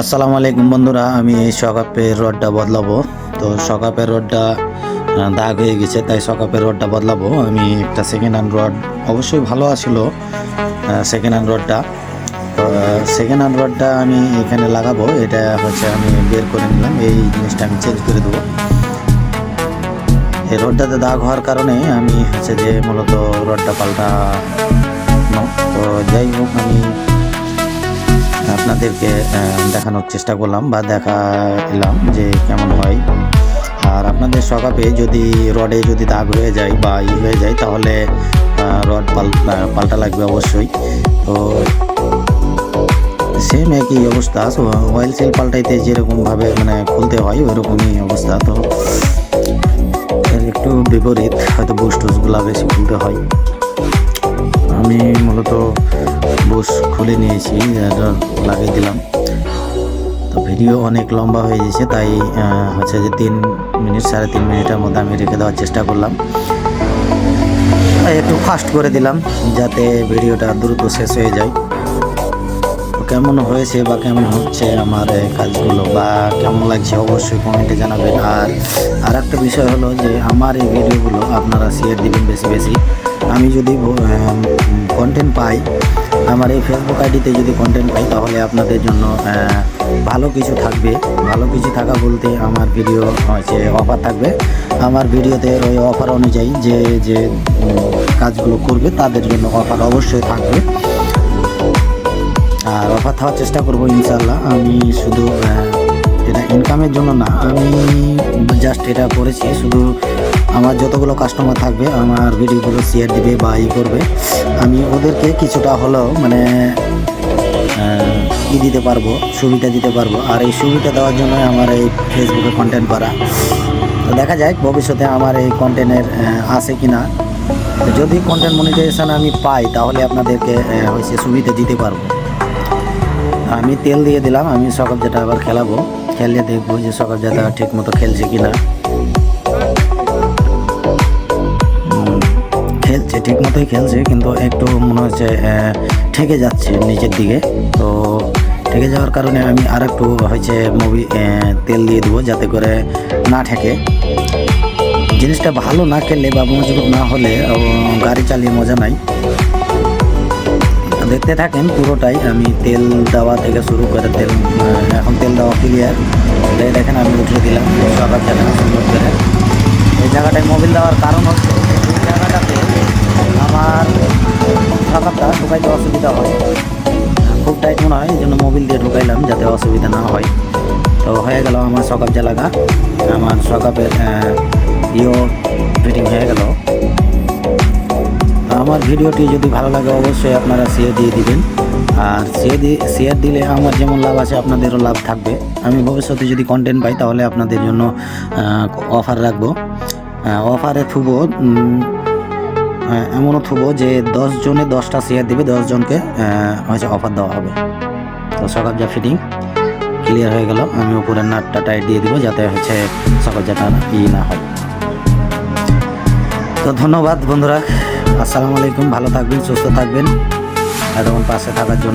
আসসালামু আলাইকুম বন্ধুরা, আমি এই সকাপের রডটা বদলাবো। তো সকাপের রডটা দাগ হয়ে গেছে, তাই সকাপের রডটা বদলাবো। আমি একটা সেকেন্ড হ্যান্ড রড, অবশ্যই ভালো আছিল সেকেন্ড হ্যান্ড রডটা। তো সেকেন্ড হ্যান্ড রডটা আমি এখানে লাগাবো। এটা হচ্ছে আমি বের করে নিলাম, এই জিনিসটা আমি চেঞ্জ করে দেবো। এই রডটাতে দাগ হওয়ার কারণে আমি হচ্ছে যে মূলত রডটা পাল্টানো। তো যাই হোক, আমি আপনাদেরকে দেখানোর চেষ্টা করলাম বা দেখালাম যে কেমন হয়। আর আপনাদের সকাপে যদি রডে যদি দাগ হয়ে যায় বা হয়ে যায়, তাহলে রড পাল্টা লাগবে অবশ্যই। তো সেম একই অবস্থা, অয়েল সিল পাল্টাইতে যেরকমভাবে মানে খুলতে হয় ওইরকমই অবস্থা। তো একটু বিপরীত, হয়তো বুশ টুসগুলো বেশি খুলতে হয়। আমি মূলত বুশ খুলে নিয়েছি, লাগিয়ে দিলাম। তো ভিডিও অনেক লম্বা হয়ে গেছে, তাই হচ্ছে যে 3 মিনিট 3.5 মিনিটের মধ্যে আমি রেখে দেওয়ার চেষ্টা করলাম। একটু ফাস্ট করে দিলাম যাতে ভিডিওটা দ্রুত শেষ হয়ে যায়। তো কেমন হয়েছে বা কেমন হচ্ছে আমার কাজগুলো বা কেমন লাগছে অবশ্যই কমেন্টে জানাবেন। আর একটা বিষয় হলো যে আমার এই ভিডিওগুলো আপনারা শেয়ার দিবেন বেশি বেশি। আমি যদি কন্টেন্ট পাই, আমার এই ফেসবুক আইডিতে যদি কন্টেন্ট পাই, তাহলে আপনাদের জন্য ভালো কিছু থাকবে। ভালো কিছু থাকা বলতে আমার ভিডিও হচ্ছে অফার থাকবে। আমার ভিডিওতে ওই অফার অনুযায়ী যে কাজগুলো করবে তাদের জন্য অফার অবশ্যই থাকবে। আর অফার থাকার চেষ্টা করব ইনশাল্লাহ। আমি শুধু এটা ইনকামের জন্য না, আমি জাস্ট এটা করেছি শুধু আমার যতগুলো কাস্টমার থাকবে আমার ভিডিওগুলো শেয়ার দিবে বা করবে, আমি ওদেরকে কিছুটা হলেও মানে দিতে পারবো, সুবিধা দিতে পারবো। আর এই সুবিধা দেওয়ার জন্য আমার এই ফেসবুকে কন্টেন্ট করা। তো দেখা যায় ভবিষ্যতে আমার এই কন্টেন্টের আছে কি না। যদি কন্টেন্ট মনিটাইজেশন আমি পাই, তাহলে আপনাদেরকে হচ্ছে সুবিধা দিতে পারবো। আমি তেল দিয়ে দিলাম, আমি সকাল যেটা আবার খেলাবো, খেলে দেখবো যে সকাল যেটা ঠিক মতো খেলছে কিনা। খেলছে, ঠিক মতোই খেলছে, কিন্তু একটু মনে হচ্ছে ঠেকে যাচ্ছে নিচের দিকে। তো ঠেকে যাওয়ার কারণে আমি আর একটু হচ্ছে তেল দিয়ে দেবো যাতে করে না ঠেকে। জিনিসটা ভালো না খেললে বা মজবুত না হলে গাড়ি চালিয়ে মজা নাই। দেখতে থাকেন পুরোটাই, আমি তেল দেওয়া থেকে শুরু করে এখন তেল দেওয়া ক্লিয়ার। দেখেন আমি উঠিয়ে দিলাম সকাল জায়গা সুন্দর করে। এই জায়গাটায় মোবিল দেওয়ার কারণ হচ্ছে এই জায়গাটাতে আমার সকালটা ঢুকাইতে অসুবিধা হয়, খুব টাইট মনে হয়, এই জন্য মোবিল দিয়ে ঢুকাইলাম যাতে অসুবিধা না হয়। তো হয়ে গেল আমার সকাল জায়গা, আমার সকাপের ফিটিং হয়ে গেল। আমার ভিডিওটি যদি ভালো লাগে অবশ্যই আপনারা শেয়ার দিয়ে দিবেন। আর শেয়ার দিলে আমার যেমন লাভ আছে আপনাদেরও লাভ থাকবে। আমি ভবিষ্যতে যদি কন্টেন্ট পাই, তাহলে আপনাদের জন্য অফার রাখবো। অফারে থুবো, এমনও থুবো যে 10 জনে 10টা শেয়ার দেবে, 10 জনকে হচ্ছে অফার দেওয়া হবে। তো সকাল যা ফিটিং ক্লিয়ার হয়ে গেল। আমি উপরের নাটটা টাইট দিয়ে দিব যাতে হচ্ছে সকাল যাটা না হয়। তো ধন্যবাদ বন্ধুরা, আসসালামু আলাইকুম। ভালো থাকবেন, সুস্থ থাকবেন, এতক্ষণ পাশে থাকার জন্য।